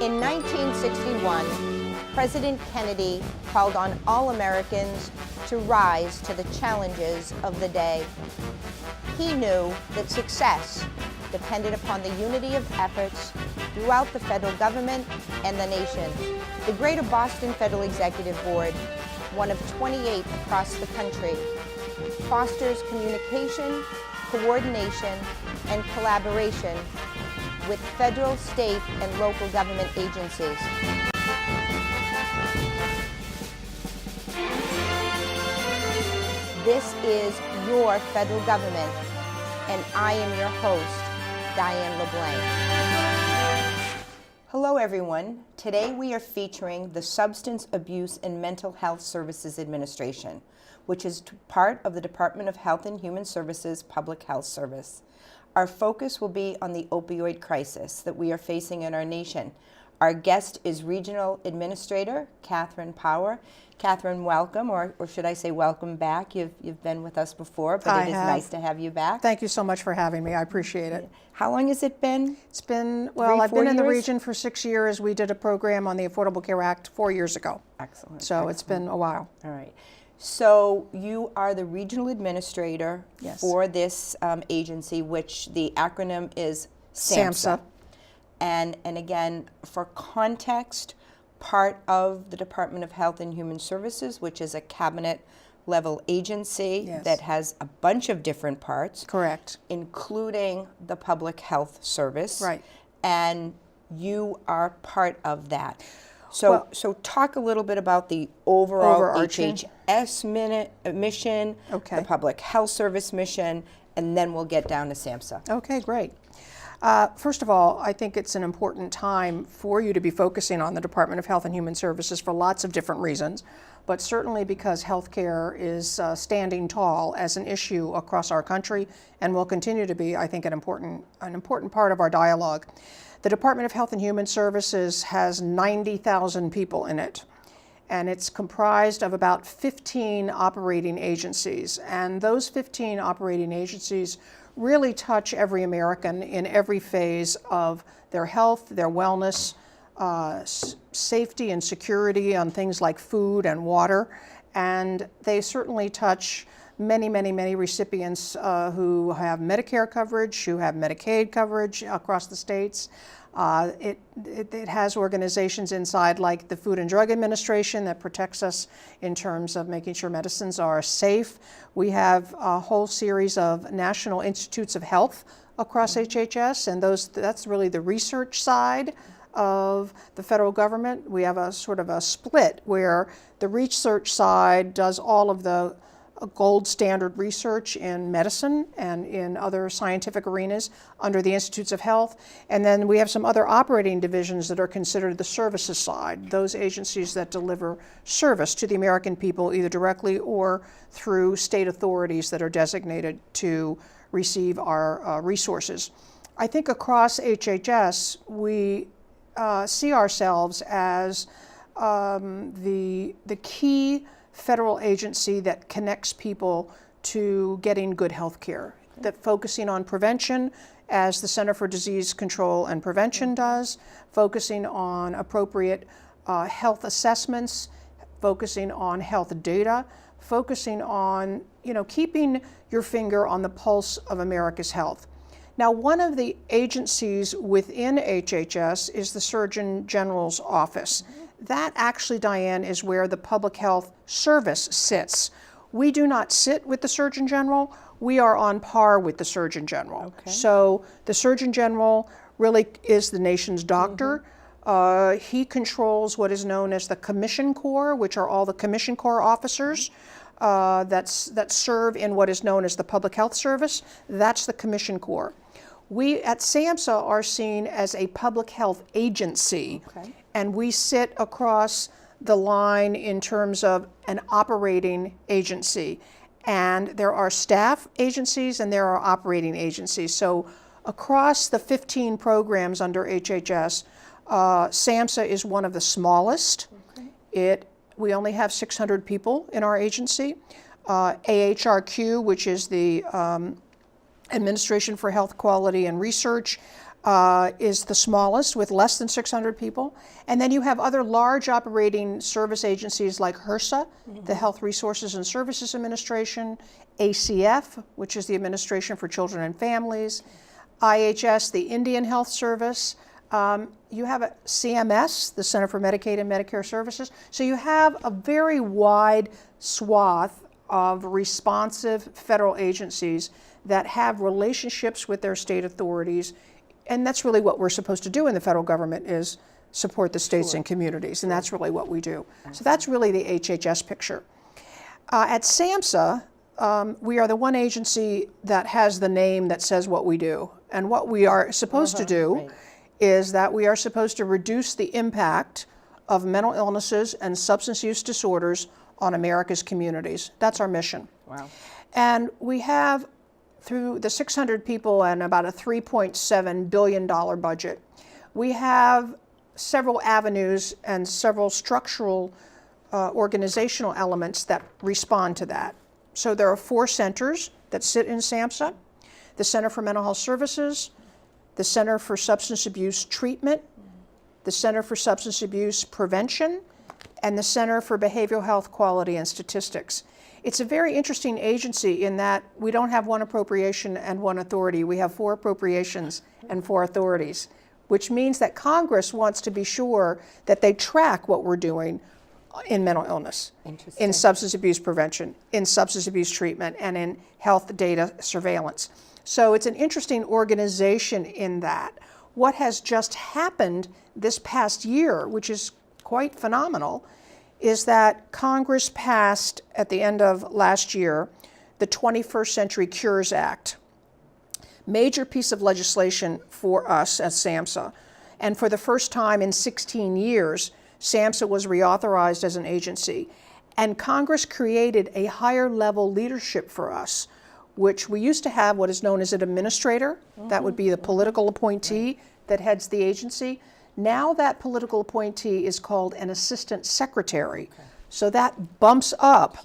In 1961, President Kennedy called on all Americans to rise to the challenges of the day. He knew that success depended upon the unity of efforts throughout the federal government and the nation. The Greater Boston Federal Executive Board, one of 28 across the country, fosters communication, coordination, and collaboration with federal, state, and local government agencies. This is your federal government, and I am your host, Diane LeBlanc. Hello everyone. Today we are featuring the Substance Abuse and Mental Health Services Administration, which is part of the Department of Health and Human Services Public Health Service. Our focus will be on the opioid crisis that we are facing in our nation. Our guest is Regional Administrator Kathryn Power. Kathryn, welcome, or should I say welcome back. You've been with us before, but it is nice to have you back. Thank you so much for having me. I appreciate it. How long has it been? It's been, well, I've been in the region for 6 years. We did a program on the Affordable Care Act 4 years ago. Excellent. So excellent. It's been a while. All right. So you are the regional administrator for this agency, which the acronym is SAMHSA. And again, for context, part of the Department of Health and Human Services, which is a cabinet level agency that has a bunch of different parts. Correct. Including the Public Health Service. Right. And you are part of that. So talk a little bit about the overall HHS mission, the Public Health Service mission, and then we'll get down to SAMHSA. Okay, great. First of all, I think it's an important time for you to be focusing on the Department of Health and Human Services for lots of different reasons, but certainly because healthcare is standing tall as an issue across our country and will continue to be, I think, an important part of our dialogue. The Department of Health and Human Services has 90,000 people in it, and it's comprised of about 15 operating agencies, and those 15 operating agencies really touch every American in every phase of their health, their wellness, safety and security on things like food and water, and they certainly touch many, many, many recipients who have Medicare coverage, who have Medicaid coverage across the states. It has organizations inside like the Food and Drug Administration that protects us in terms of making sure medicines are safe. We have a whole series of National Institutes of Health across HHS, and that's really the research side of the federal government. We have a sort of a split where the research side does all of the gold standard research in medicine and in other scientific arenas under the Institutes of Health. And then we have some other operating divisions that are considered the services side, those agencies that deliver service to the American people either directly or through state authorities that are designated to receive our resources. I think across HHS, we see ourselves as the key federal agency that connects people to getting good health care, that focusing on prevention, as the Center for Disease Control and Prevention does, focusing on appropriate health assessments, focusing on health data, focusing on, keeping your finger on the pulse of America's health. Now, one of the agencies within HHS is the Surgeon General's office. That actually, Diane, is where the Public Health Service sits. We do not sit with the Surgeon General. We are on par with the Surgeon General. Okay. So the Surgeon General really is the nation's doctor. He controls what is known as the Commission Corps, which are all the Commission Corps officers that serve in what is known as the Public Health Service. That's the Commission Corps. We at SAMHSA are seen as a public health agency, and we sit across the line in terms of an operating agency. And there are staff agencies and there are operating agencies. So across the 15 programs under HHS, SAMHSA is one of the smallest. We only have 600 people in our agency. AHRQ, which is the Administration for Health Quality and Research is the smallest, with less than 600 people. And then you have other large operating service agencies like HRSA, the Health Resources and Services Administration, ACF, which is the Administration for Children and Families, IHS, the Indian Health Service. You have a CMS, the Center for Medicaid and Medicare Services. So you have a very wide swath of responsive federal agencies that have relationships with their state authorities. And that's really what we're supposed to do in the federal government, is support the states and communities. And that's really what we do. So that's really the HHS picture. At SAMHSA, we are the one agency that has the name that says what we do. And what we are supposed to do is that we are supposed to reduce the impact of mental illnesses and substance use disorders on America's communities. That's our mission. Wow. And we have, through the 600 people and about a $3.7 billion budget, we have several avenues and several structural organizational elements that respond to that. So there are 4 centers that sit in SAMHSA: the Center for Mental Health Services, the Center for Substance Abuse Treatment, the Center for Substance Abuse Prevention, and the Center for Behavioral Health Quality and Statistics. It's a very interesting agency in that we don't have one appropriation and one authority. We have 4 appropriations and 4 authorities, which means that Congress wants to be sure that they track what we're doing in mental illness, in substance abuse prevention, in substance abuse treatment, and in health data surveillance. So it's an interesting organization in that. What has just happened this past year, which is quite phenomenal, is that Congress passed at the end of last year the 21st Century Cures Act. Major piece of legislation for us at SAMHSA. And for the first time in 16 years, SAMHSA was reauthorized as an agency. And Congress created a higher level leadership for us, which we used to have what is known as an administrator. That would be the political appointee that heads the agency. Now that political appointee is called an assistant secretary. So that bumps up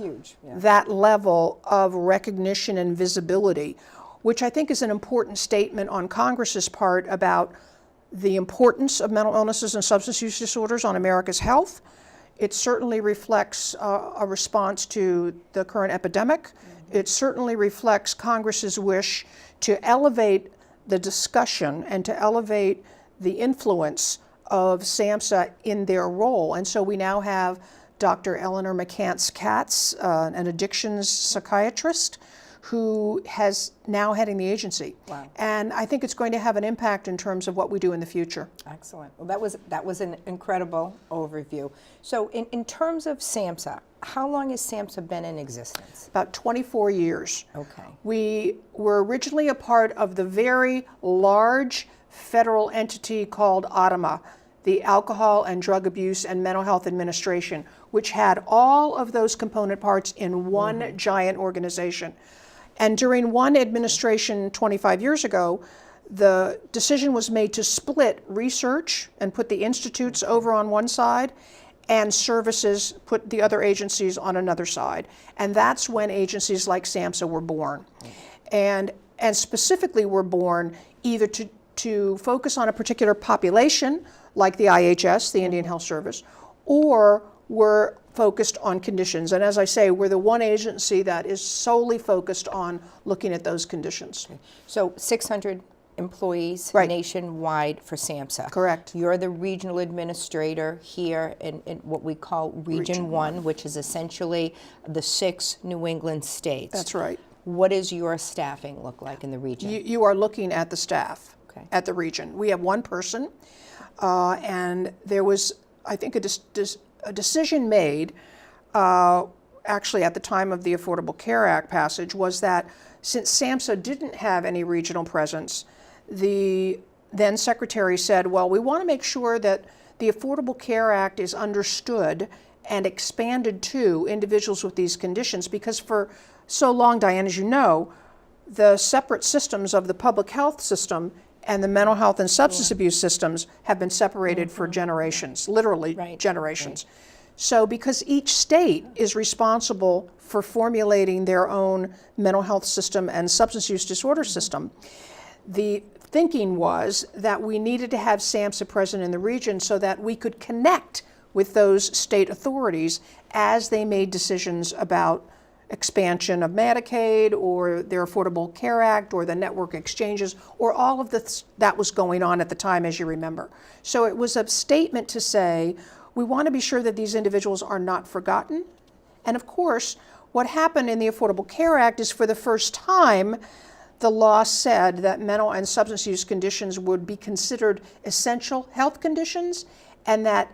that level of recognition and visibility, which I think is an important statement on Congress's part about the importance of mental illnesses and substance use disorders on America's health. It certainly reflects a response to the current epidemic. It certainly reflects Congress's wish to elevate the discussion and to elevate the influence of SAMHSA in their role. And so we now have Dr. Eleanor McCants-Katz, an addictions psychiatrist, who has now heading the agency. Wow. And I think it's going to have an impact in terms of what we do in the future. Excellent. Well, that was an incredible overview. So in terms of SAMHSA, how long has SAMHSA been in existence? About 24 years. Okay. We were originally a part of the very large federal entity called ADAMA, the Alcohol and Drug Abuse and Mental Health Administration, which had all of those component parts in one giant organization. And during one administration 25 years ago, the decision was made to split research and put the institutes over on one side and services, put the other agencies on another side. And that's when agencies like SAMHSA were born. And specifically were born either to focus on a particular population, like the IHS, the Indian Health Service, or were focused on conditions. And as I say, we're the one agency that is solely focused on looking at those conditions. Okay. So 600 employees nationwide for SAMHSA. Correct. You're the regional administrator here in what we call Region 1, which is essentially the 6 New England states. That's right. What does your staffing look like in the region? You are looking at the staff at the region. We have one person, and there was, I think, a decision made, actually at the time of the Affordable Care Act passage, was that since SAMHSA didn't have any regional presence, the then secretary said, well, we want to make sure that the Affordable Care Act is understood and expanded to individuals with these conditions, because for so long, Diane, as you know, the separate systems of the public health system and the mental health and substance abuse systems have been separated for generations, literally generations. So because each state is responsible for formulating their own mental health system and substance use disorder system, the thinking was that we needed to have SAMHSA present in the region so that we could connect with those state authorities as they made decisions about expansion of Medicaid or their Affordable Care Act or the network exchanges or all of that was going on at the time, as you remember. So it was a statement to say, we want to be sure that these individuals are not forgotten. And of course, what happened in the Affordable Care Act is for the first time, the law said that mental and substance use conditions would be considered essential health conditions and that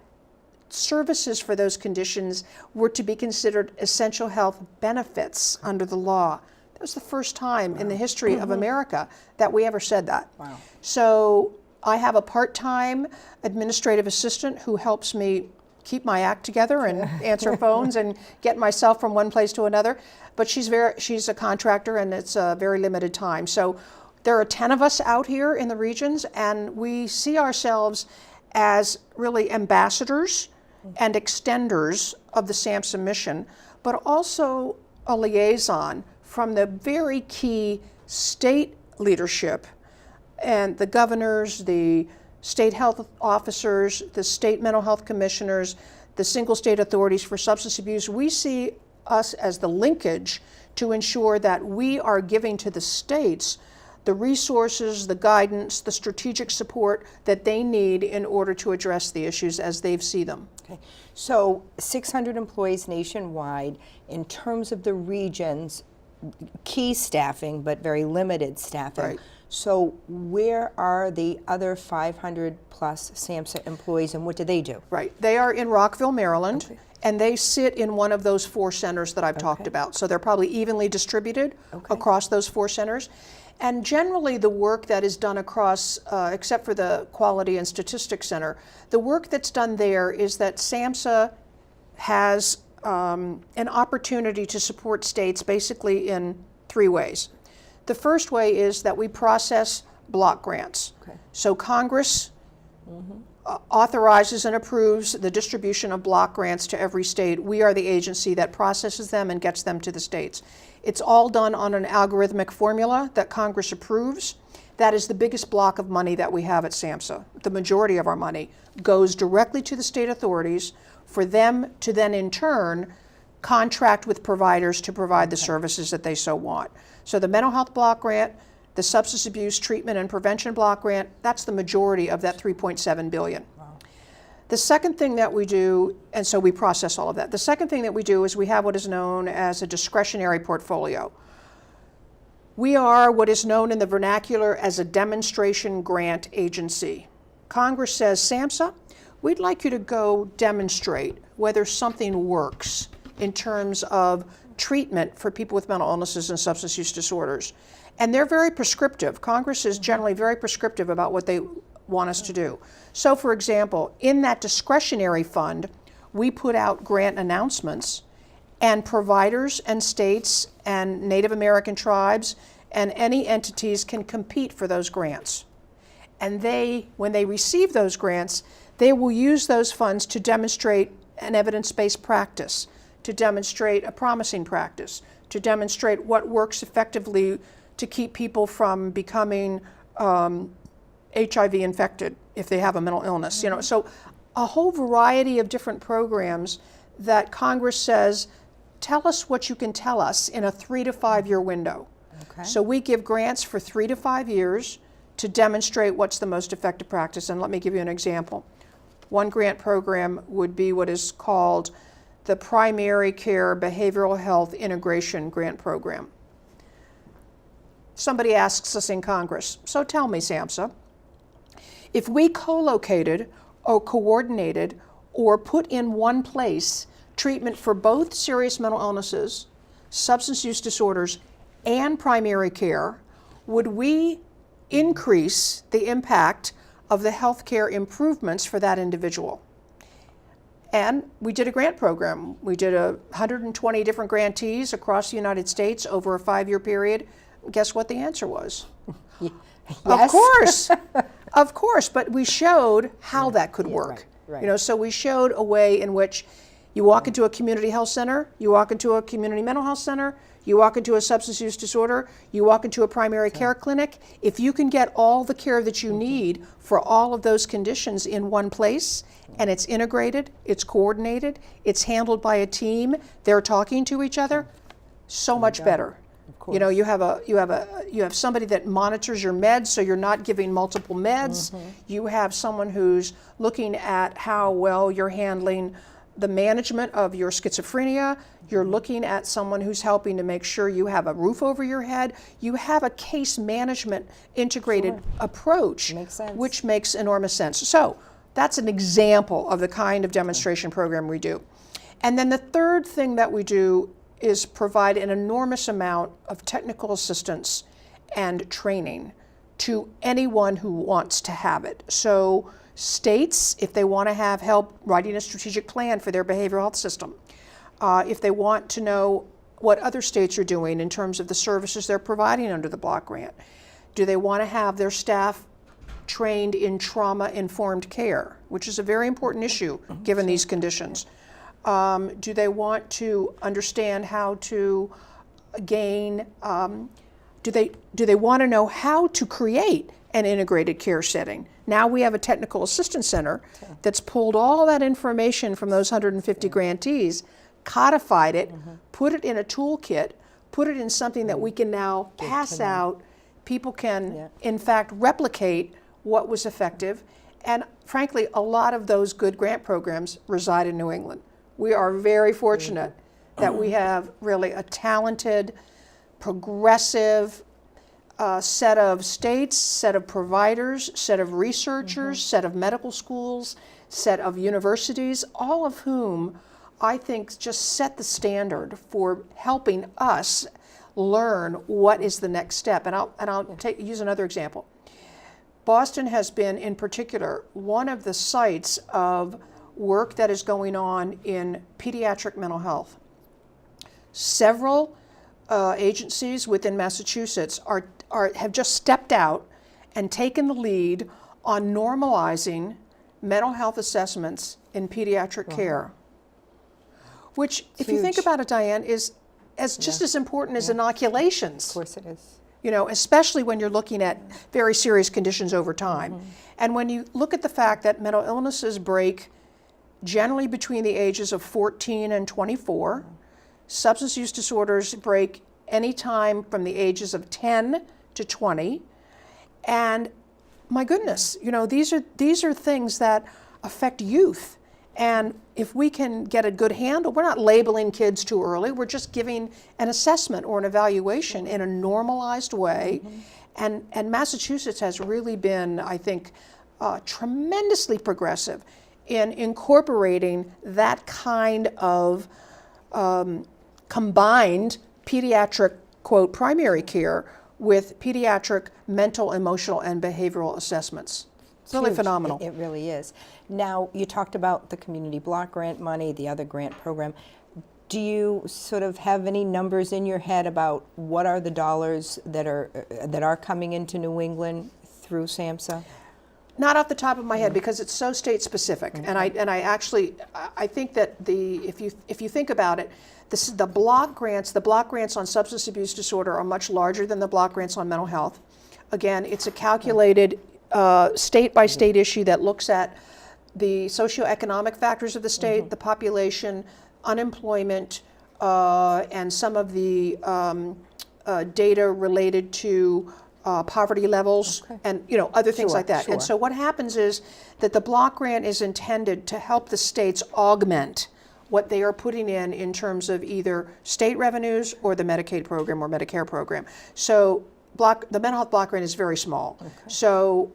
services for those conditions were to be considered essential health benefits under the law. That was the first time in the history of America that we ever said that. Wow. So I have a part-time administrative assistant who helps me keep my act together and answer phones and get myself from one place to another. But she's a contractor and it's a very limited time. So there are 10 of us out here in the regions and we see ourselves as really ambassadors and extenders of the SAMHSA mission, but also a liaison from the very key state leadership and the governors, the state health officers, the state mental health commissioners, the single state authorities for substance abuse. We see us as the linkage to ensure that we are giving to the states the resources, the guidance, the strategic support that they need in order to address the issues as they see them. Okay. So 600 employees nationwide. In terms of the regions, key staffing, but very limited staffing. Right. So where are the other 500 plus SAMHSA employees and what do they do? Right. They are in Rockville, Maryland, and they sit in one of those 4 centers that I've talked about. So they're probably evenly distributed across those 4 centers. And generally the work that is done across, except for the Quality and Statistics Center, the work that's done there is that SAMHSA has an opportunity to support states basically in 3 ways. The first way is that we process block grants. So Congress authorizes and approves the distribution of block grants to every state. We are the agency that processes them and gets them to the states. It's all done on an algorithmic formula that Congress approves. That is the biggest block of money that we have at SAMHSA. The majority of our money goes directly to the state authorities for them to then in turn contract with providers to provide the services that they so want. So the mental health block grant, the substance abuse treatment and prevention block grant, that's the majority of that $3.7 billion. The second thing that we do, and so we process all of that. The second thing that we do is we have what is known as a discretionary portfolio. We are what is known in the vernacular as a demonstration grant agency. Congress says, SAMHSA, we'd like you to go demonstrate whether something works in terms of treatment for people with mental illnesses and substance use disorders. And they're very prescriptive. Congress is generally very prescriptive about what they want us to do. So for example, in that discretionary fund, we put out grant announcements and providers and states and Native American tribes and any entities can compete for those grants. And when they receive those grants, they will use those funds to demonstrate an evidence-based practice, to demonstrate a promising practice, to demonstrate what works effectively to keep people from becoming HIV infected if they have a mental illness. You know, so a whole variety of different programs that Congress says, tell us what you can tell us in a 3 to 5 year window. So we give grants for 3 to 5 years to demonstrate what's the most effective practice. And let me give you an example. One grant program would be what is called the Primary Care Behavioral Health Integration Grant Program. Somebody asks us in Congress, so tell me, SAMHSA, if we co-located or coordinated or put in one place treatment for both serious mental illnesses, substance use disorders, and primary care, would we increase the impact of the healthcare improvements for that individual? And we did a grant program. We did 120 different grantees across the United States over a 5-year period. Guess what the answer was? Yes. Of course, of course, but we showed how that could work. Right. You know, so we showed a way in which You walk into a community health center, you walk into a community mental health center, you walk into a substance use disorder, you walk into a primary care clinic. If you can get all the care that you need for all of those conditions in one place, and it's integrated, it's coordinated, it's handled by a team, they're talking to each other, so much better. You know, you have somebody that monitors your meds, so you're not giving multiple meds. You have someone who's looking at how well you're handling the management of your schizophrenia. You're looking at someone who's helping to make sure you have a roof over your head. You have a case management integrated approach, which makes enormous sense. So that's an example of the kind of demonstration program we do. And then the third thing that we do is provide an enormous amount of technical assistance and training to anyone who wants to have it. So states, if they want to have help writing a strategic plan for their behavioral health system, if they want to know what other states are doing in terms of the services they're providing under the block grant, do they want to have their staff trained in trauma-informed care, which is a very important issue given these conditions. Do they want to understand how to gain, do they want to know how to create an integrated care setting? Now we have a technical assistance center that's pulled all that information from those 150 grantees, codified it, put it in a toolkit, put it in something that we can now pass out. People can, in fact, replicate what was effective. And frankly, a lot of those good grant programs reside in New England. We are very fortunate that we have really a talented, progressive set of states, set of providers, set of researchers, set of medical schools, set of universities, all of whom I think just set the standard for helping us learn what is the next step. And I'll use another example. Boston has been, in particular, one of the sites of work that is going on in pediatric mental health. Several agencies within Massachusetts have just stepped out and taken the lead on normalizing mental health assessments in pediatric care, which, if you think about it, Diane, is just as important as inoculations. Of course it is. You know, especially when you're looking at very serious conditions over time. And when you look at the fact that mental illnesses break generally between the ages of 14 and 24, substance use disorders break anytime from the ages of 10 to 20, and my goodness, you know, these are things that affect youth. And if we can get a good handle, we're not labeling kids too early, we're just giving an assessment or an evaluation in a normalized way. And Massachusetts has really been, I think, tremendously progressive in incorporating that kind of combined pediatric, quote, primary care with pediatric mental, emotional, and behavioral assessments. It's really phenomenal. It really is. Now, you talked about the community block grant money, the other grant program. Do you sort of have any numbers in your head about what are the dollars that are coming into New England through SAMHSA? Not off the top of my head, because it's so state specific. And I think that if you think about it, the block grants on substance abuse disorder are much larger than the block grants on mental health. Again, it's a calculated state by state issue that looks at the socioeconomic factors of the state, the population, unemployment, and some of the data related to poverty levels and other things like that. And so what happens is that the block grant is intended to help the states augment what they are putting in terms of either state revenues or the Medicaid program or Medicare program. So the mental health block grant is very small. So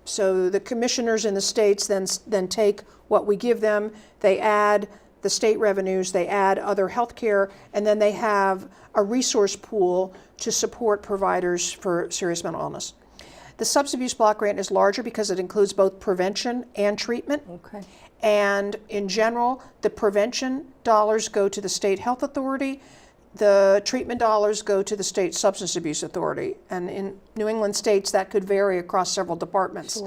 so the commissioners in the states then take what we give them, they add the state revenues, they add other health care, and then they have a resource pool to support providers for serious mental illness. The substance abuse block grant is larger because it includes both prevention and treatment. And in general, the prevention dollars go to the state health authority, the treatment dollars go to the state substance abuse authority. And in New England states, that could vary across several departments.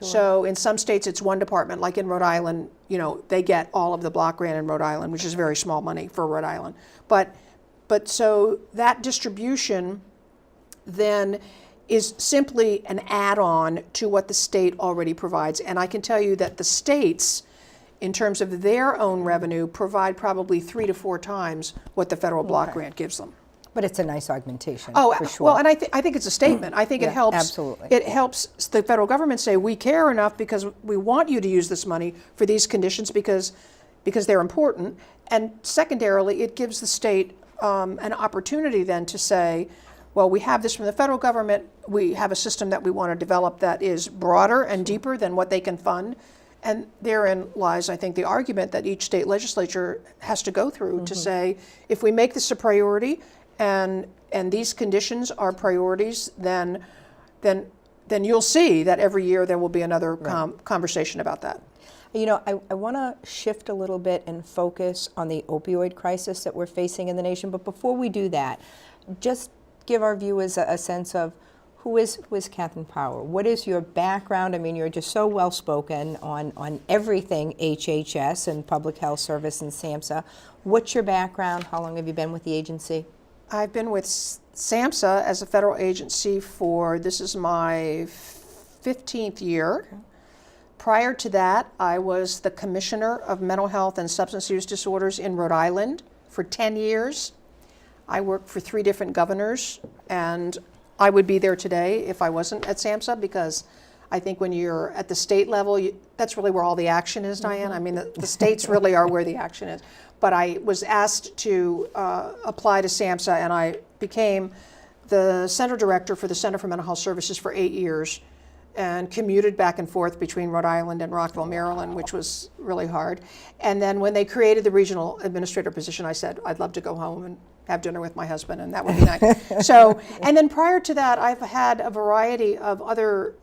So in some states it's one department, like in Rhode Island, you know, they get all of the block grant in Rhode Island, which is very small money for Rhode Island. But so that distribution then is simply an add-on to what the state already provides. And I can tell you that the states, in terms of their own revenue, provide probably 3 to 4 times what the federal block grant gives them. But it's a nice augmentation, Oh, for sure. well, and I think it's a statement. I think it helps. Absolutely. It helps the federal government say, we care enough because we want you to use this money for these conditions because they're important. And secondarily, it gives the state an opportunity then to say, well, we have this from the federal government. We have a system that we want to develop that is broader and deeper than what they can fund. And therein lies, I think, the argument that each state legislature has to go through to say, if we make this a priority and these conditions are priorities, then you'll see that every year there will be another conversation about that. You know, I want to shift a little bit and focus on the opioid crisis that we're facing in the nation. But before we do that, just give our viewers a sense of who is Kathryn Power? What is your background? I mean, you're just so well spoken on everything HHS and Public Health Service and SAMHSA. What's your background? How long have you been with the agency? I've been with SAMHSA as a federal agency this is my 15th year. Okay. Prior to that, I was the Commissioner of Mental Health and Substance Use Disorders in Rhode Island for 10 years. I worked for 3 different governors, and I would be there today if I wasn't at SAMHSA, because I think when you're at the state level, that's really where all the action is, Diane. I mean, the states really are where the action is. But I was asked to apply to SAMHSA, and I became the Center Director for the Center for Mental Health Services for 8 years and commuted back and forth between Rhode Island and Rockville, Maryland, which was really hard. And then when they created the regional administrator position, I said, I'd love to go home and have dinner with my husband, and that would be nice. So, and then prior to that, I've had a variety of other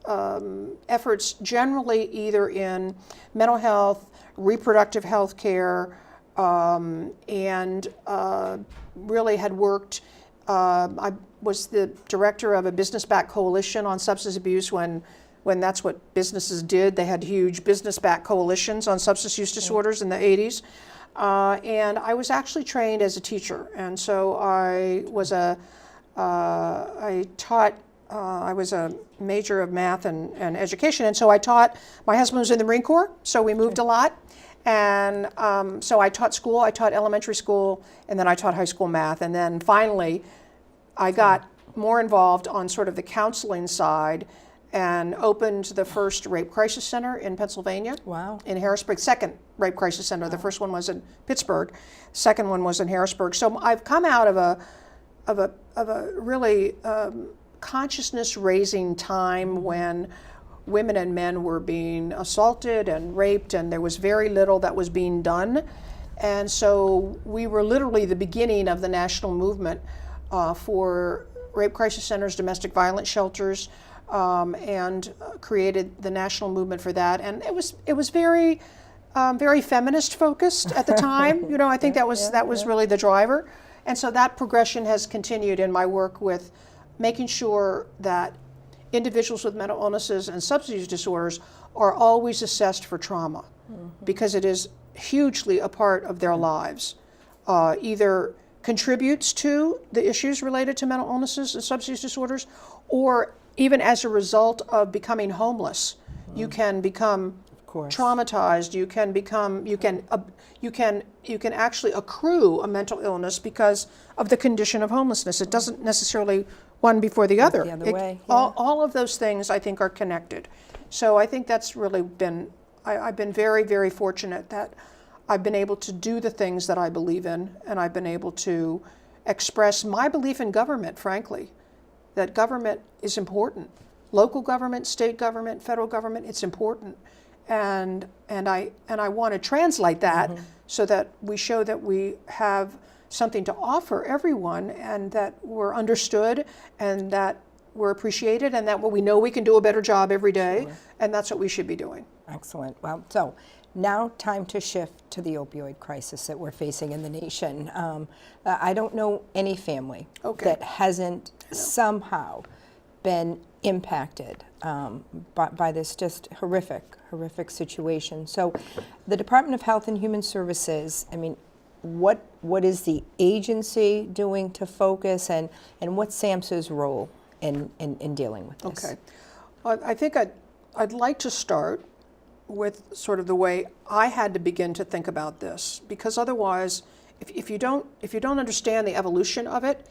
efforts, generally either in mental health, reproductive health care, and really had worked, I was the director of a business-backed coalition on substance abuse when that's what businesses did. They had huge business-backed coalitions on substance use disorders in the 80s. And I was actually trained as a teacher, and so I was I was a major of math and education, and so I taught. My husband was in the Marine Corps, so we moved a lot, and so I taught school. I taught elementary school, and then I taught high school math, and then finally I got more involved on sort of the counseling side and opened the first rape crisis center in Pennsylvania. Wow. In Harrisburg, second rape crisis center. Wow. The first one was in Pittsburgh, second one was in Harrisburg. So I've come out of a really consciousness raising time when women and men were being assaulted and raped, and there was very little that was being done. And so we were literally the beginning of the national movement for rape crisis centers, domestic violence shelters, and created the national movement for that. And it was very feminist focused at the time. You know, I think that was really the driver. And so that progression has continued in my work with making sure that individuals with mental illnesses and substance use disorders are always assessed for trauma, because it is hugely a part of their lives. Either contributes to the issues related to mental illnesses and substance use disorders, or even as a result of becoming homeless, you can become traumatized. You can actually accrue a mental illness because of the condition of homelessness. It doesn't necessarily one before the other. The other way. Yeah. All of those things I think are connected. So I think that's really been. I've been very, very fortunate that I've been able to do the things that I believe in, and I've been able to express my belief in government, frankly. That government is important. Local government, state government, federal government, it's important. And I want to translate that so that we show that we have something to offer everyone, and that we're understood, and that we're appreciated, and that we know we can do a better job every day, and that's what we should be doing. Excellent. Well, so now time to shift to the opioid crisis that we're facing in the nation. I don't know any family that hasn't somehow been impacted by this just horrific situation. So the Department of Health and Human Services, I mean, what is the agency doing to focus, and what's SAMHSA's role in dealing with this? Okay. I think I'd like to start with sort of the way I had to begin to think about this, because otherwise, if you don't understand the evolution of it,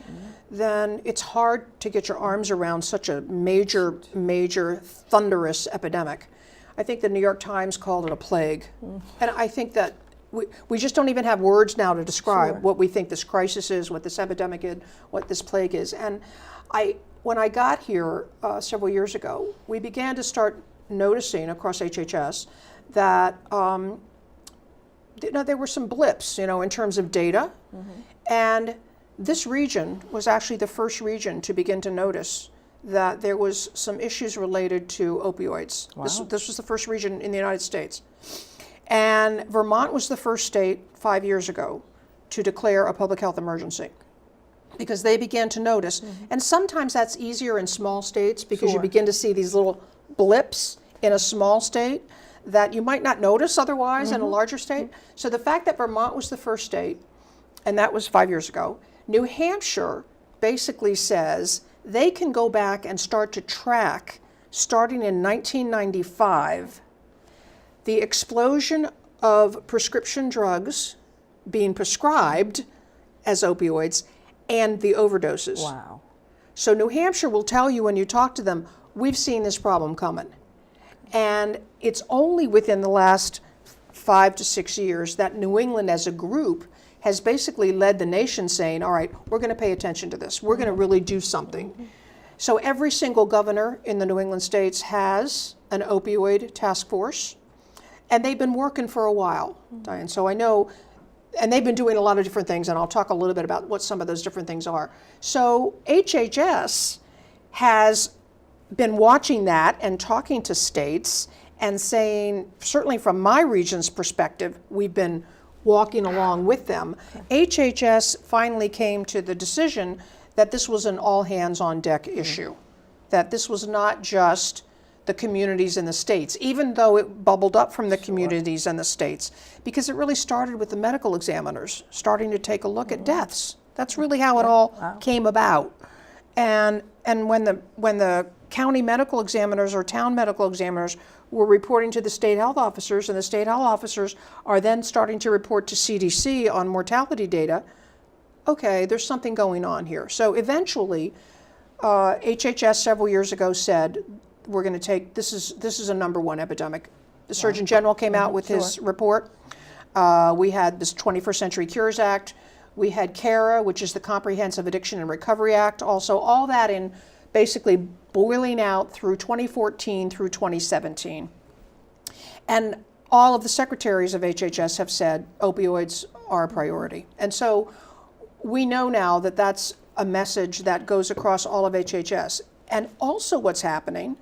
then it's hard to get your arms around such a major thunderous epidemic. I think the New York Times called it a plague, and I think that we just don't even have words now to describe what we think this crisis is, what this epidemic is, what this plague is. And when I got here several years ago, we began to start noticing across HHS that there were some blips, in terms of data, and this region was actually the first region to begin to notice that there was some issues related to opioids. Wow. This was the first region in the United States. And Vermont was the first state 5 years ago to declare a public health emergency, because they began to notice. And sometimes that's easier in small states, because you begin to see these little blips in a small state that you might not notice otherwise in a larger state. So the fact that Vermont was the first state, and that was 5 years ago, New Hampshire basically says they can go back and start to track, starting in 1995, the explosion of prescription drugs being prescribed as opioids and the overdoses. Wow. So New Hampshire will tell you when you talk to them, we've seen this problem coming. And it's only within the last 5 to 6 years that New England as a group has basically led the nation saying, all right, we're going to pay attention to this. We're going to really do something. So every single governor in the New England states has an opioid task force, and they've been working for a while, Diane. So I know, and they've been doing a lot of different things, and I'll talk a little bit about what some of those different things are. So HHS has been watching that and talking to states and saying, certainly from my region's perspective, we've been walking along with them. HHS finally came to the decision that this was an all-hands-on-deck issue, that this was not just the communities in the states, even though it bubbled up from the communities and the states, because it really started with the medical examiners starting to take a look at deaths. That's really how it all came about. And when the county medical examiners or town medical examiners were reporting to the state health officers, and the state health officers are then starting to report to CDC on mortality data, okay, there's something going on here. So eventually, HHS several years ago said, we're going to take, this is a number one epidemic. The Surgeon General came out with his report. We had this 21st Century Cures Act. We had CARA, which is the Comprehensive Addiction and Recovery Act. Also, all that in basically boiling out through 2014 through 2017. And all of the secretaries of HHS have said opioids are a priority. And so we know now that that's a message that goes across all of HHS. And also what's happening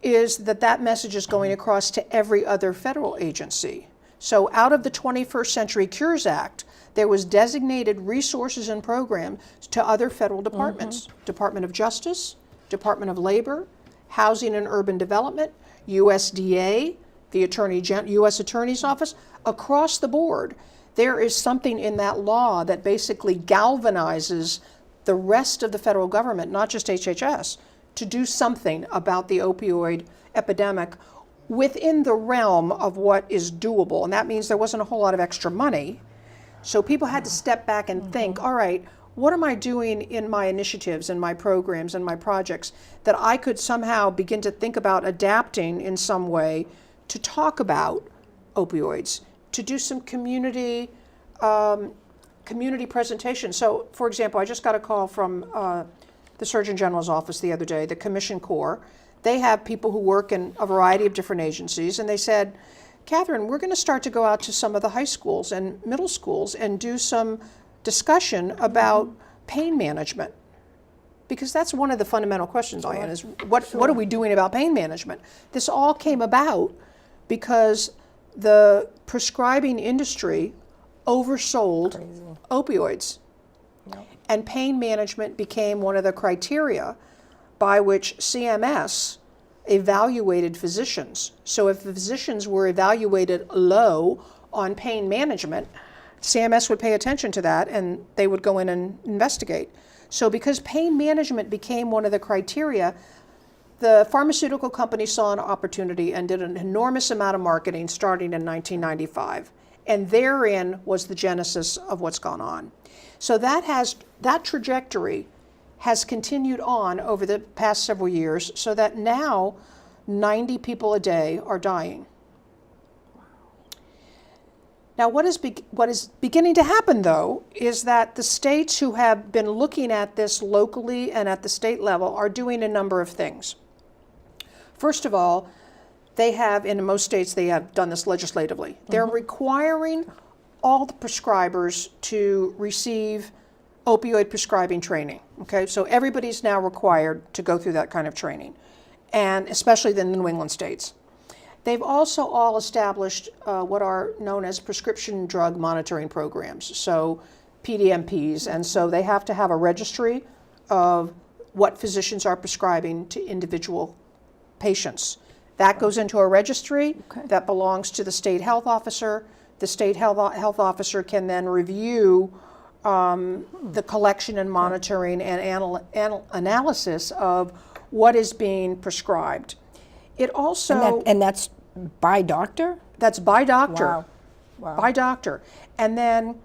is that message is going across to every other federal agency. So out of the 21st Century Cures Act, there was designated resources and programs to other federal departments. Department of Justice, Department of Labor, Housing and Urban Development, USDA, the U.S. Attorney's Office. Across the board, there is something in that law that basically galvanizes the rest of the federal government, not just HHS, to do something about the opioid epidemic within the realm of what is doable. And that means there wasn't a whole lot of extra money. So people had to step back and think, all right, what am I doing in my initiatives and my programs and my projects that I could somehow begin to think about adapting in some way to talk about opioids, to do some community presentation. So, for example, I just got a call from the Surgeon General's office the other day, the Commission Corps. They have people who work in a variety of different agencies, and they said, Kathryn, we're going to start to go out to some of the high schools and middle schools and do some discussion about pain management. Because that's one of the fundamental questions, Diane, is what are we doing about pain management? This all came about because the prescribing industry oversold opioids. And pain management became one of the criteria by which CMS evaluated physicians. So if the physicians were evaluated low on pain management, CMS would pay attention to that and they would go in and investigate. So because pain management became one of the criteria, the pharmaceutical company saw an opportunity and did an enormous amount of marketing starting in 1995. And therein was the genesis of what's gone on. So that trajectory has continued on over the past several years, so that now 90 people a day are dying. Now, what is beginning to happen, though, is that the states who have been looking at this locally and at the state level are doing a number of things. First of all, they have, in most states, they have done this legislatively. They're requiring all the prescribers to receive opioid prescribing training. Okay, so everybody's now required to go through that kind of training, and especially the New England states. They've also all established what are known as prescription drug monitoring programs, so PDMPs, and so they have to have a registry of what physicians are prescribing to individual patients. That goes into a registry that belongs to the state health officer. The state health officer can then review the collection and monitoring and analysis of what is being prescribed. It also and that's by doctor? That's by doctor. Wow. Wow. By doctor. And then,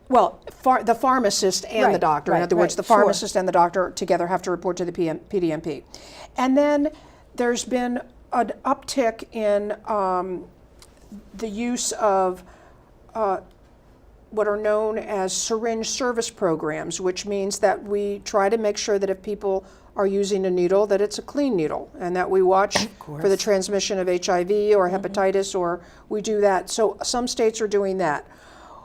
well, the pharmacist and the doctor. In other words, the pharmacist and the doctor together have to report to the PDMP. And then there's been an uptick in the use of what are known as syringe service programs, which means that we try to make sure that if people are using a needle, that it's a clean needle, and that we watch for the transmission of HIV or hepatitis, or we do that. So some states are doing that.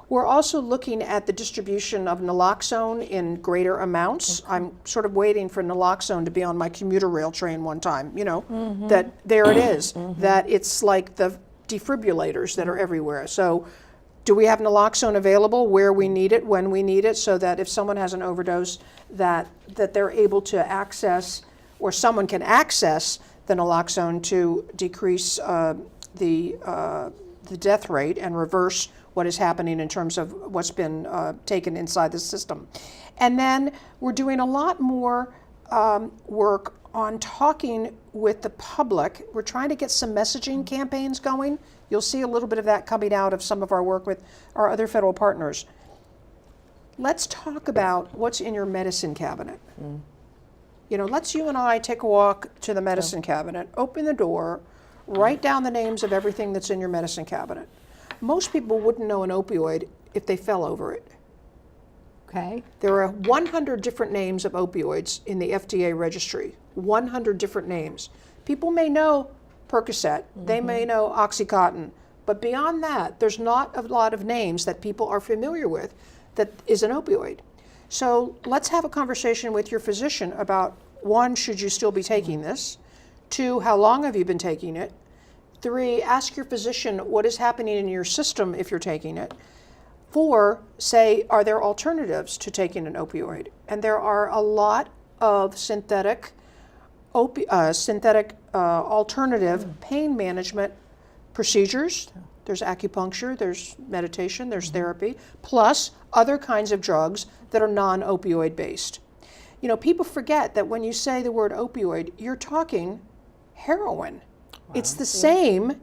We're also looking at the distribution of naloxone in greater amounts. I'm sort of waiting for naloxone to be on my commuter rail train one time, you know, that there it is, that it's like the defibrillators that are everywhere. So do we have naloxone available where we need it, when we need it, so that if someone has an overdose, that they're able to access, or someone can access the naloxone to decrease the death rate and reverse what is happening in terms of what's been taken inside the system. And then we're doing a lot more work on talking with the public. We're trying to get some messaging campaigns going. You'll see a little bit of that coming out of some of our work with our other federal partners. Let's talk about what's in your medicine cabinet. You know, let's you and I take a walk to the medicine cabinet, open the door, write down the names of everything that's in your medicine cabinet. Most people wouldn't know an opioid if they fell over it. Okay. There are 100 different names of opioids in the FDA registry, 100 different names. People may know Percocet, they may know Oxycontin, but beyond that, there's not a lot of names that people are familiar with that is an opioid. So let's have a conversation with your physician about, 1, should you still be taking this? 2, how long have you been taking it? 3, ask your physician what is happening in your system if you're taking it. 4, say, are there alternatives to taking an opioid? And there are a lot of synthetic alternative pain management procedures. There's acupuncture, there's meditation, there's therapy, plus other kinds of drugs that are non-opioid based. You know, people forget that when you say the word opioid, you're talking heroin. It's the same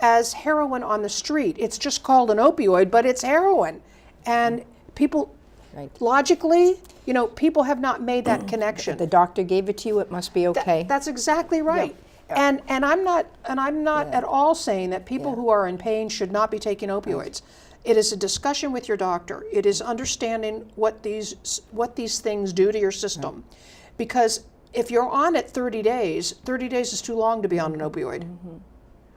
as heroin on the street. It's just called an opioid, but it's heroin. And people, logically, you know, people have not made that connection. The doctor gave it to you, it must be okay. That's exactly right. And I'm not at all saying that people who are in pain should not be taking opioids. It is a discussion with your doctor. It is understanding what these things do to your system. Because if you're on it 30 days is too long to be on an opioid.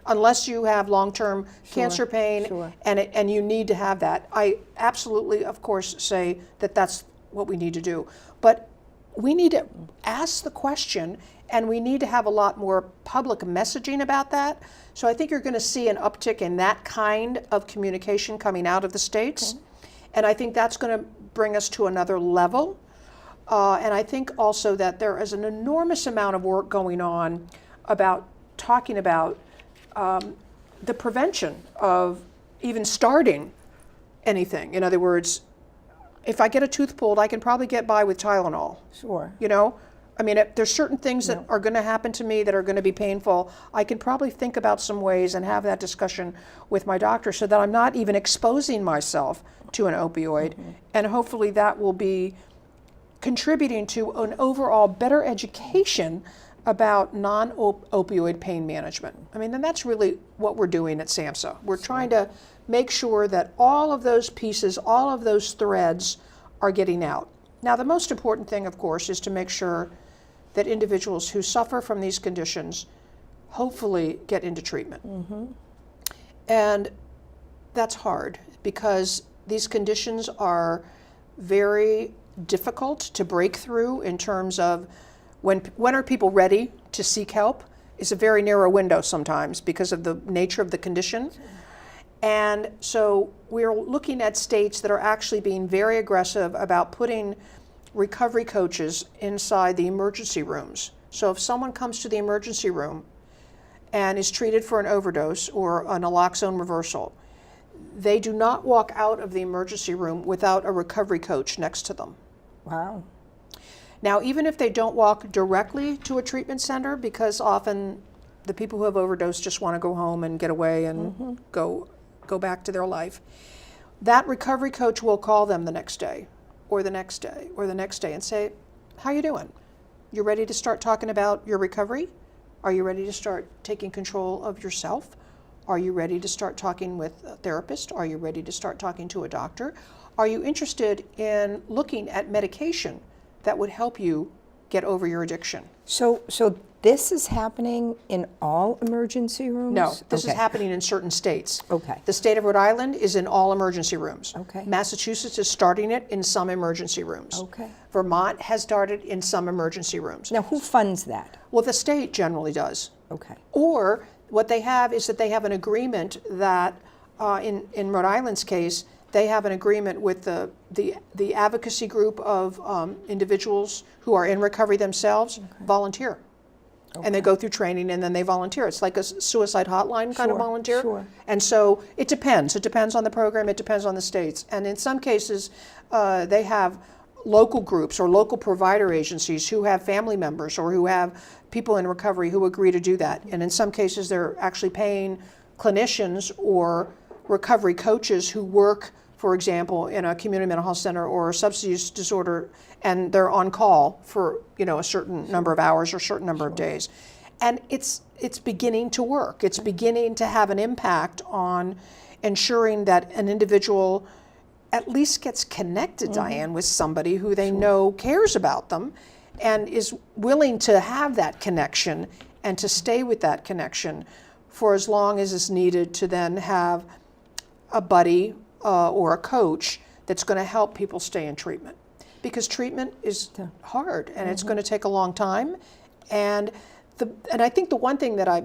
Unless you have long-term cancer pain and you need to have that. I absolutely, of course, say that that's what we need to do. But we need to ask the question, and we need to have a lot more public messaging about that. So I think you're going to see an uptick in that kind of communication coming out of the states. And I think that's going to bring us to another level. And I think also that there is an enormous amount of work going on about talking about the prevention of even starting anything. In other words, if I get a tooth pulled, I can probably get by with Tylenol. Sure. You know? I mean, there's certain things that are going to happen to me that are going to be painful. I can probably think about some ways and have that discussion with my doctor so that I'm not even exposing myself to an opioid. And hopefully that will be contributing to an overall better education about non-opioid pain management. I mean, and that's really what we're doing at SAMHSA. We're trying to make sure that all of those pieces, all of those threads are getting out. Now, the most important thing, of course, is to make sure that individuals who suffer from these conditions hopefully get into treatment. And that's hard because these conditions are very difficult to break through in terms of when are people ready to seek help is a very narrow window sometimes because of the nature of the condition. And so we're looking at states that are actually being very aggressive about putting recovery coaches inside the emergency rooms. So if someone comes to the emergency room and is treated for an overdose or a naloxone reversal, they do not walk out of the emergency room without a recovery coach next to them. Wow. Now, even if they don't walk directly to a treatment center, because often the people who have overdosed just want to go home and get away and go back to their life, that recovery coach will call them the next day or the next day or the next day and say, how you doing? You ready to start talking about your recovery? Are you ready to start taking control of yourself? Are you ready to start talking with a therapist? Are you ready to start talking to a doctor? Are you interested in looking at medication that would help you get over your addiction? So this is happening in all emergency rooms? No, this is happening in certain states. Okay. The state of Rhode Island is in all emergency rooms. Okay. Massachusetts is starting it in some emergency rooms. Okay. Vermont has started in some emergency rooms. Now, who funds that? Well, the state generally does. Okay. Or what they have is that they have an agreement that, in Rhode Island's case, they have an agreement with the advocacy group of individuals who are in recovery themselves, volunteer. And they go through training and then they volunteer. It's like a suicide hotline kind of volunteer. Sure. And so it depends. It depends on the program. It depends on the states. And in some cases, they have local groups or local provider agencies who have family members or who have people in recovery who agree to do that. And in some cases, they're actually paying clinicians or recovery coaches who work, for example, in a community mental health center or a substance use disorder, and they're on call for a certain number of hours or a certain number of days. And it's beginning to work. It's beginning to have an impact on ensuring that an individual at least gets connected, Diane, with somebody who they know cares about them and is willing to have that connection and to stay with that connection for as long as is needed to then have a buddy or a coach that's going to help people stay in treatment. Because treatment is hard and it's going to take a long time. And I think the one thing that I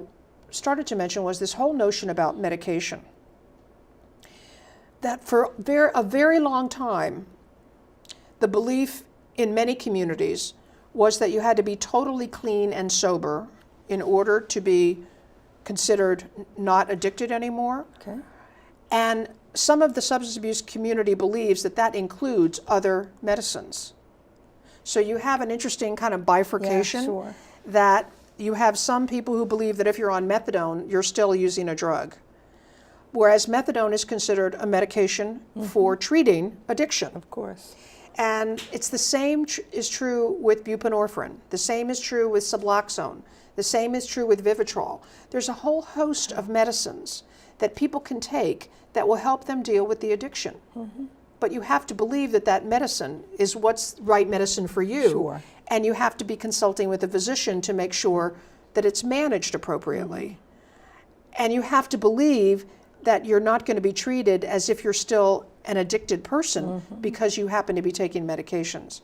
started to mention was this whole notion about medication. That for a very long time, the belief in many communities was that you had to be totally clean and sober in order to be considered not addicted anymore. Okay. And some of the substance abuse community believes that that includes other medicines. So you have an interesting kind of bifurcation that you have some people who believe that if you're on methadone, you're still using a drug. Whereas methadone is considered a medication for treating addiction. Of course. And it's the same is true with buprenorphine. The same is true with Suboxone. The same is true with Vivitrol. There's a whole host of medicines that people can take that will help them deal with the addiction. But you have to believe that that medicine is what's right medicine for you. Sure. And you have to be consulting with a physician to make sure that it's managed appropriately. And you have to believe that you're not going to be treated as if you're still an addicted person because you happen to be taking medications,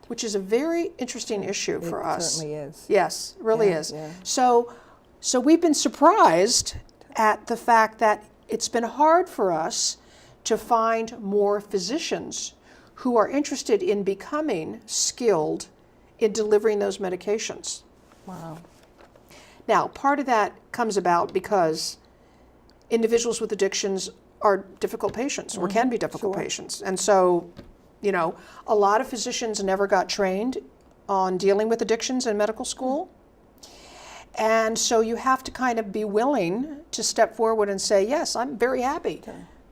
which is a very interesting issue for us. It certainly is. Yes, it really is. Yeah. So we've been surprised at the fact that it's been hard for us to find more physicians who are interested in becoming skilled in delivering those medications. Wow. Now, part of that comes about because individuals with addictions are difficult patients, or can be difficult patients. And so, you know, a lot of physicians never got trained on dealing with addictions in medical school. And so you have to kind of be willing to step forward and say, yes, I'm very happy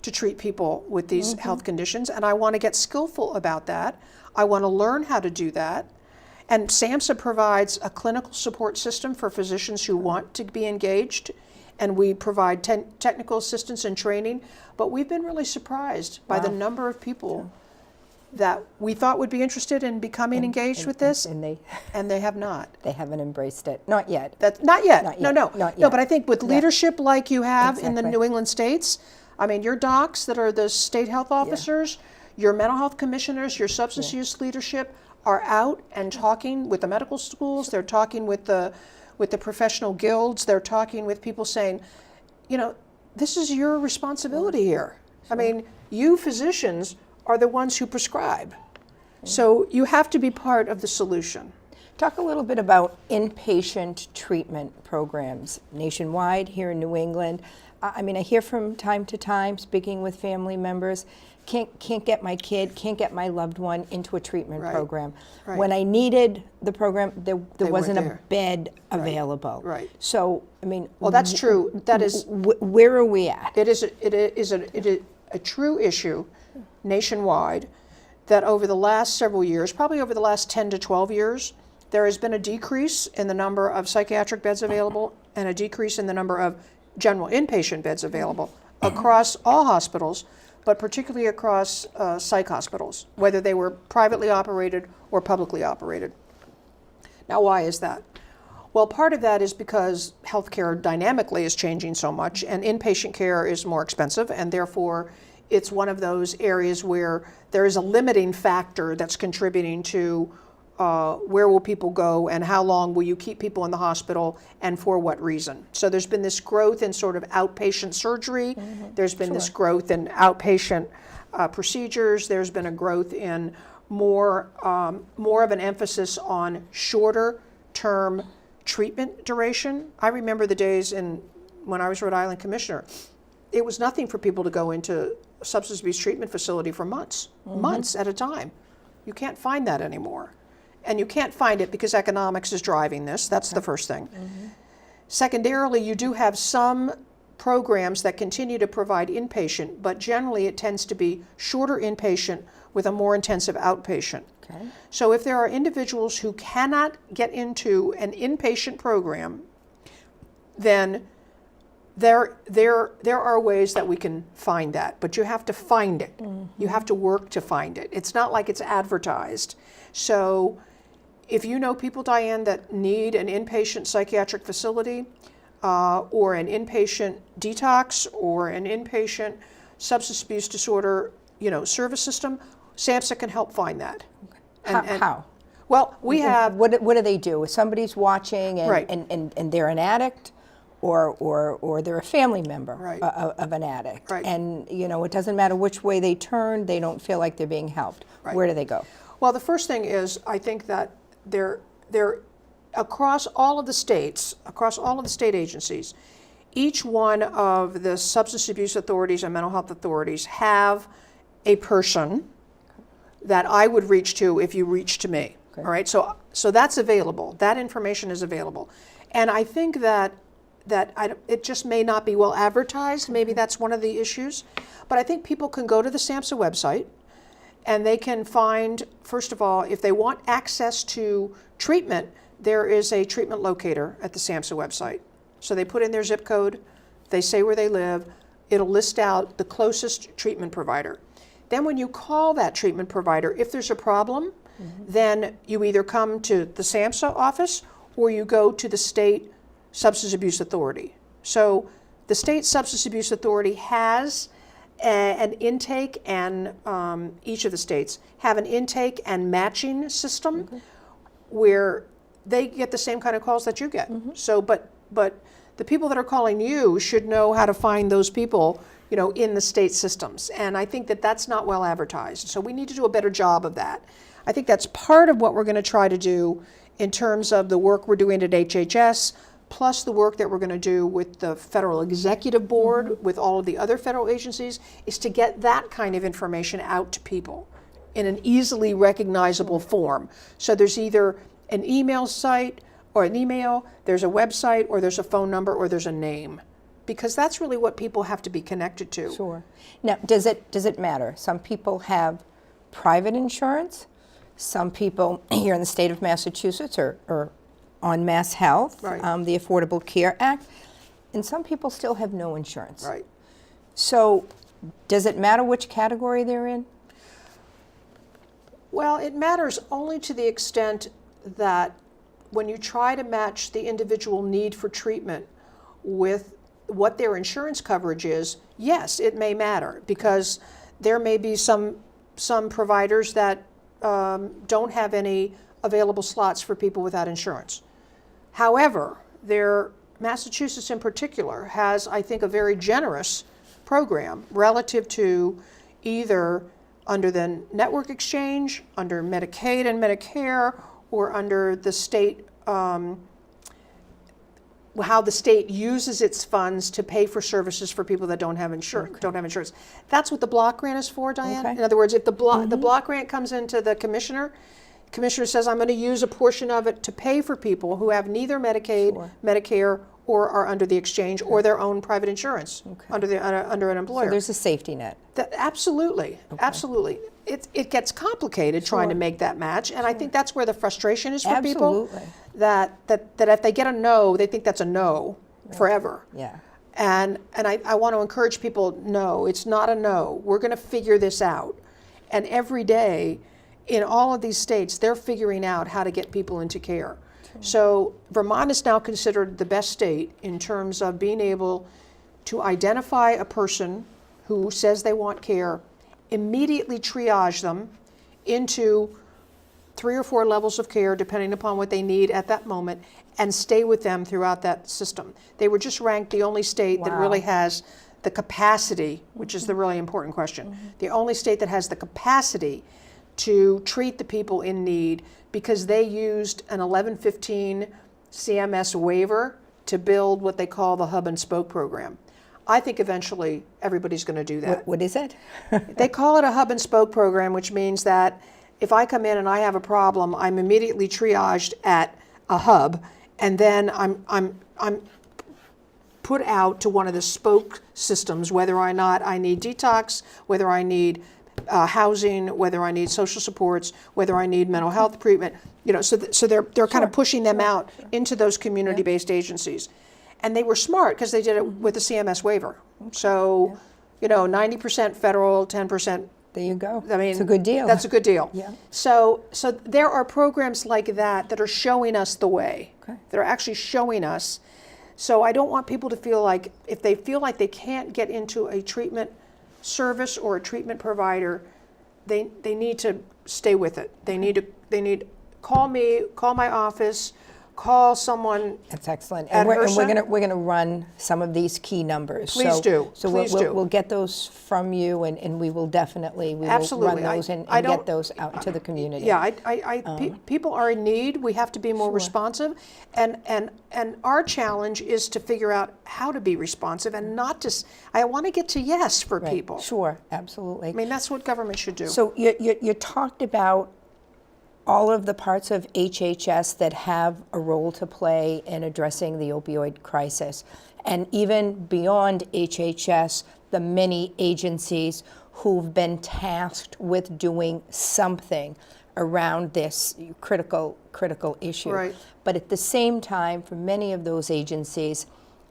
to treat people with these health conditions, and I want to get skillful about that. I want to learn how to do that. And SAMHSA provides a clinical support system for physicians who want to be engaged, and we provide technical assistance and training. But we've been really surprised by the number of people that we thought would be interested in becoming engaged with this, and they have not. They haven't embraced it. Not yet. Not yet. Not No, yet. no. Not No, yet. but I think with leadership like you have in the Exactly. New England states, I mean, your docs that are the state health officers, your mental health commissioners, your substance use leadership are out and talking with the medical schools. They're talking with the professional guilds. They're talking with people saying, you know, this is your responsibility here. I mean, you physicians are the ones who prescribe. So you have to be part of the solution. Talk a little bit about inpatient treatment programs nationwide here in New England. I mean, I hear from time to time, speaking with family members, can't get my kid, can't get my loved one into a treatment program. Right. When I needed the program, there wasn't weren't a there. bed available. Right. So, I mean, Well, that's true. That is, where are we at? it is a true issue nationwide that over the last several years, probably over the last 10 to 12 years, there has been a decrease in the number of psychiatric beds available and a decrease in the number of general inpatient beds available across all hospitals, but particularly across psych hospitals, whether they were privately operated or publicly operated. Now, why is that? Well, part of that is because healthcare dynamically is changing so much, and inpatient care is more expensive, and therefore it's one of those areas where there is a limiting factor that's contributing to where will people go and how long will you keep people in the hospital and for what reason. So there's been this growth in sort of outpatient surgery. There's been this growth in outpatient procedures. There's been a growth in more of an emphasis on shorter term treatment duration. I remember the days when I was Rhode Island Commissioner. It was nothing for people to go into a substance abuse treatment facility for months at a time. You can't find that anymore. And you can't find it because economics is driving this. That's the first thing. Secondarily, you do have some programs that continue to provide inpatient, but generally it tends to be shorter inpatient with a more intensive outpatient. Okay. So if there are individuals who cannot get into an inpatient program, then there are ways that we can find that, but you have to find it. You have to work to find it. It's not like it's advertised. So if you know people, Diane, that need an inpatient psychiatric facility or an inpatient detox or an inpatient substance abuse disorder, service system, SAMHSA can help find that. How? Well, we have. What do they do? If somebody's watching and, Right. and they're an addict, or they're a family member Right. of an addict, Right. and it doesn't matter which way they turn, they don't feel like they're being helped. Right. Where do they go? Well, the first thing is, I think that they're across all of the states, across all of the state agencies, each one of the substance abuse authorities and mental health authorities have a person that I would reach to if you reach to me. Okay. All right, so that's available. That information is available, and I think that it just may not be well advertised. Maybe that's one of the issues, but I think people can go to the SAMHSA website. And they can find, first of all, if they want access to treatment, there is a treatment locator at the SAMHSA website. So they put in their zip code, they say where they live, it'll list out the closest treatment provider. Then when you call that treatment provider, if there's a problem, then you either come to the SAMHSA office or you go to the state substance abuse authority. So the state substance abuse authority has an intake, and each of the states have an intake and matching system where they get the same kind of calls that you get. So, but the people that are calling you should know how to find those people, in the state systems. And I think that that's not well advertised. So we need to do a better job of that. I think that's part of what we're going to try to do in terms of the work we're doing at HHS, plus the work that we're going to do with the Federal Executive Board, with all of the other federal agencies, is to get that kind of information out to people in an easily recognizable form. So there's either an email site or an email, there's a website, or there's a phone number, or there's a name. Because that's really what people have to be connected to. Sure. Now, does it matter? Some people have private insurance. Some people here in the state of Massachusetts are on Mass Health, Right. The Affordable Care Act, and some people still have no insurance. Right. So, does it matter which category they're in? Well, it matters only to the extent that when you try to match the individual need for treatment with what their insurance coverage is, yes, it may matter, because there may be some providers that don't have any available slots for people without insurance. However, Massachusetts in particular has, I think, a very generous program relative to either under the network exchange, under Medicaid and Medicare, or under the state, how the state uses its funds to pay for services for people that don't have insurance. That's what the block grant is for, Diane. Okay. In other words, if the block grant comes into the commissioner says, I'm going to use a portion of it to pay for people who have neither Medicaid, Sure. Medicare, or are under the exchange, or their own private insurance under an employer. So there's a safety net. Absolutely, absolutely. It gets complicated trying to make that match, and I think that's where the frustration is for people. Absolutely. That if they get a no, they think that's a no forever. Yeah. And I want to encourage people, no, it's not a no. We're going to figure this out. And every day, in all of these states, they're figuring out how to get people into care. So Vermont is now considered the best state in terms of being able to identify a person who says they want care, immediately triage them into 3 or 4 levels of care, depending upon what they need at that moment, and stay with them throughout that system. They were just ranked the only state that really has the capacity, which is the really important question, the only state that has the capacity to treat the people in need, because they used an 1115 CMS waiver to build what they call the hub and spoke program. I think eventually everybody's going to do that. What is it? They call it a hub and spoke program, which means that if I come in and I have a problem, I'm immediately triaged at a hub, and then I'm put out to one of the spoke systems, whether or not I need detox, whether I need housing, whether I need social supports, whether I need mental health treatment. So they're kind of pushing them out into those community-based agencies. And they were smart because they did it with the CMS waiver. So, 90% federal, 10%. There you go. I mean, it's a good deal. That's a good deal. Yeah. So there are programs like that are showing us the way. Okay. That are actually showing us. So I don't want people to feel like, if they feel like they can't get into a treatment service or a treatment provider, they need to stay with it. They need to call me, call my office, call someone. That's excellent. At And we're HRSA? going to run some of these key numbers. Please do. So Please do. we'll get those from you, and we will definitely Absolutely. run those and get those out to the community. Yeah, people are in need. We have to be more responsive, and our challenge is to figure out how to be responsive and not just. I want to get to yes for Right. people. Sure, absolutely. I mean, that's what government should do. So you talked about all of the parts of HHS that have a role to play in addressing the opioid crisis. And even beyond HHS, the many agencies who've been tasked with doing something around this critical issue. Right. But at the same time, for many of those agencies,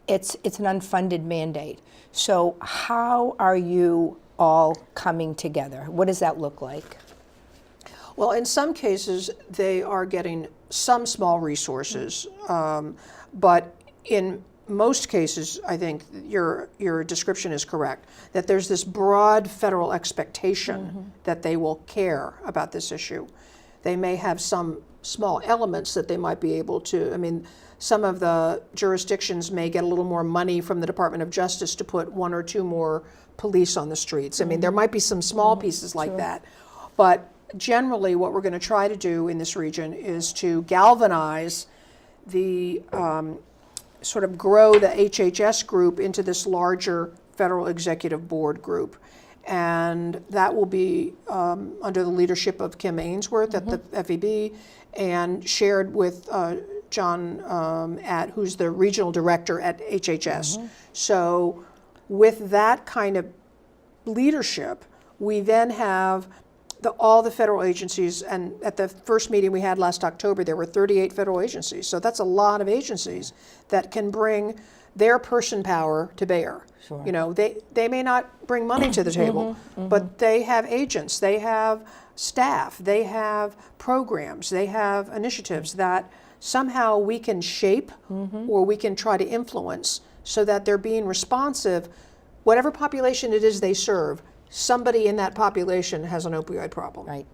it's an unfunded mandate. So how are you all coming together? What does that look like? Well, in some cases, they are getting some small resources, but in most cases, I think your description is correct, that there's this broad federal expectation that they will care about this issue. They may have some small elements that they might be able to, some of the jurisdictions may get a little more money from the Department of Justice to put 1 or 2 more police on the streets. There might be some small pieces like that, but generally, what we're going to try to do in this region is to galvanize the sort of grow the HHS group into this larger federal executive board group. And that will be under the leadership of Kim Ainsworth at the FEB and shared with John who's the regional director at HHS. So with that kind of leadership, we then have all the federal agencies, and at the first meeting we had last October, there were 38 federal agencies. So that's a lot of agencies that can bring their person power to bear. Sure. You know, they may not bring money to the table, but they have agents, they have staff, they have programs, they have initiatives that somehow we can shape or we can try to influence so that they're being responsive. Whatever population it is they serve, somebody in that population has an opioid problem. Right.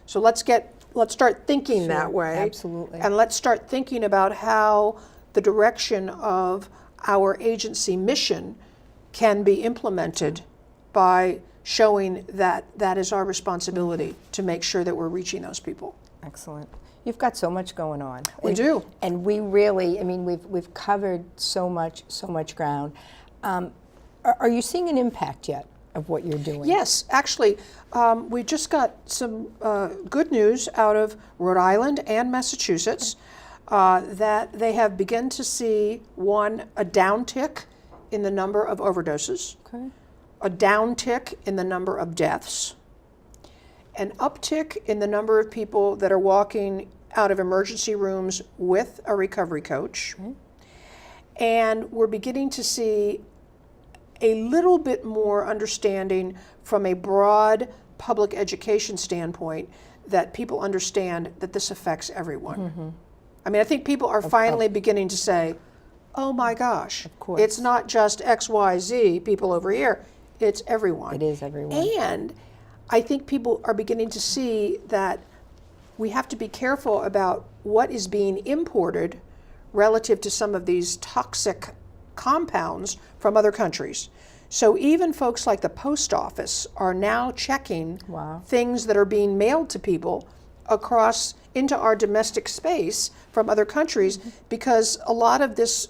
So let's start thinking that way. Absolutely. And let's start thinking about how the direction of our agency mission can be implemented by showing that that is our responsibility to make sure that we're reaching those people. Excellent. You've got so much going on. We do. And we really, I mean, we've covered so much ground. Are you seeing an impact yet of what you're doing? Yes, actually, we just got some good news out of Rhode Island and Massachusetts that they have begun to see, a downtick in the number of overdoses, a downtick in the number of deaths, an uptick in the number of people that are walking out of emergency rooms with a recovery coach, and we're beginning to see a little bit more understanding from a broad public education standpoint that people understand that this affects everyone. I mean, I think people are finally beginning to say, oh my gosh, it's not just X, Y, Z people over here, it's everyone. It is everyone. And I think people are beginning to see that we have to be careful about what is being imported relative to some of these toxic compounds from other countries. So even folks like the post office are now checking things that are being mailed to people across into our domestic space from other countries because a lot of this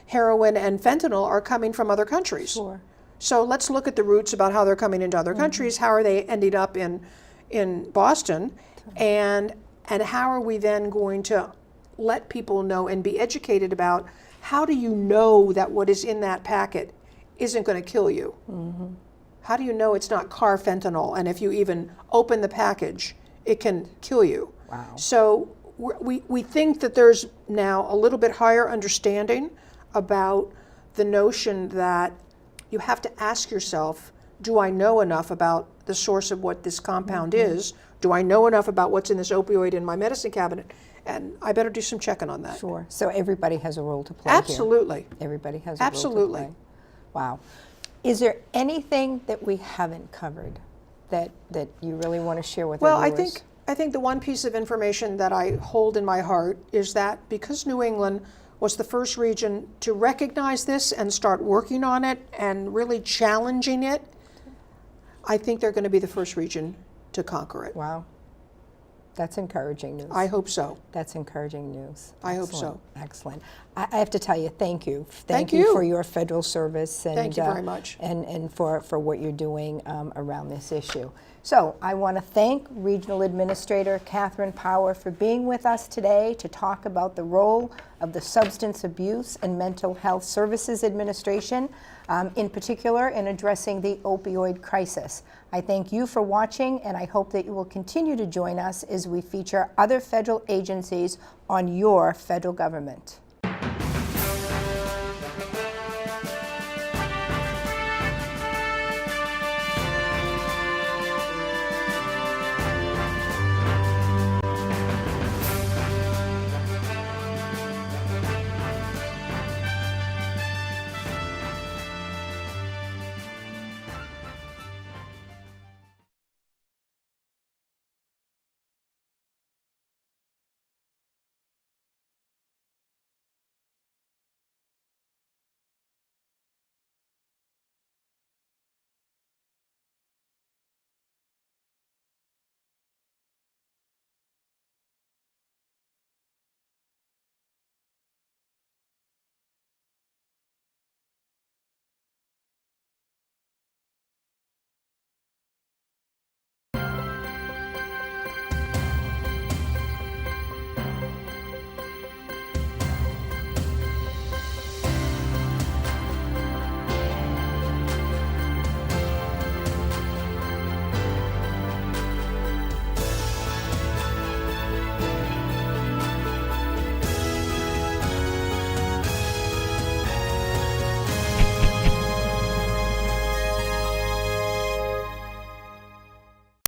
heroin and fentanyl are coming from other countries. Sure. So let's look at the roots about how they're coming into other countries, how are they ending up in Boston, and how are we then going to let people know and be educated about how do you know that what is in that packet isn't going to kill you? How do you know it's not carfentanil, and if you even open the package, it can kill you? Wow. So we think that there's now a little bit higher understanding about the notion that you have to ask yourself, do I know enough about the source of what this compound is? Do I know enough about what's in this opioid in my medicine cabinet? And I better do some checking on that. Sure. So everybody has a role to play Absolutely. here. Everybody has a role to Absolutely. play. Wow. Is there anything that we haven't covered that you really want to share with our viewers? Well, I think the one piece of information that I hold in my heart is that because New England was the first region to recognize this and start working on it and really challenging it, I think they're going to be the first region to conquer it. Wow. That's encouraging news. I hope so. That's encouraging news. I hope so. Excellent. I have to tell you, thank you. Thank you for your federal service. And, thank you very much. And for what you're doing around this issue. So I want to thank Regional Administrator Kathryn Power for being with us today to talk about the role of the Substance Abuse and Mental Health Services Administration, in particular in addressing the opioid crisis. I thank you for watching, and I hope that you will continue to join us as we feature other federal agencies on your federal government.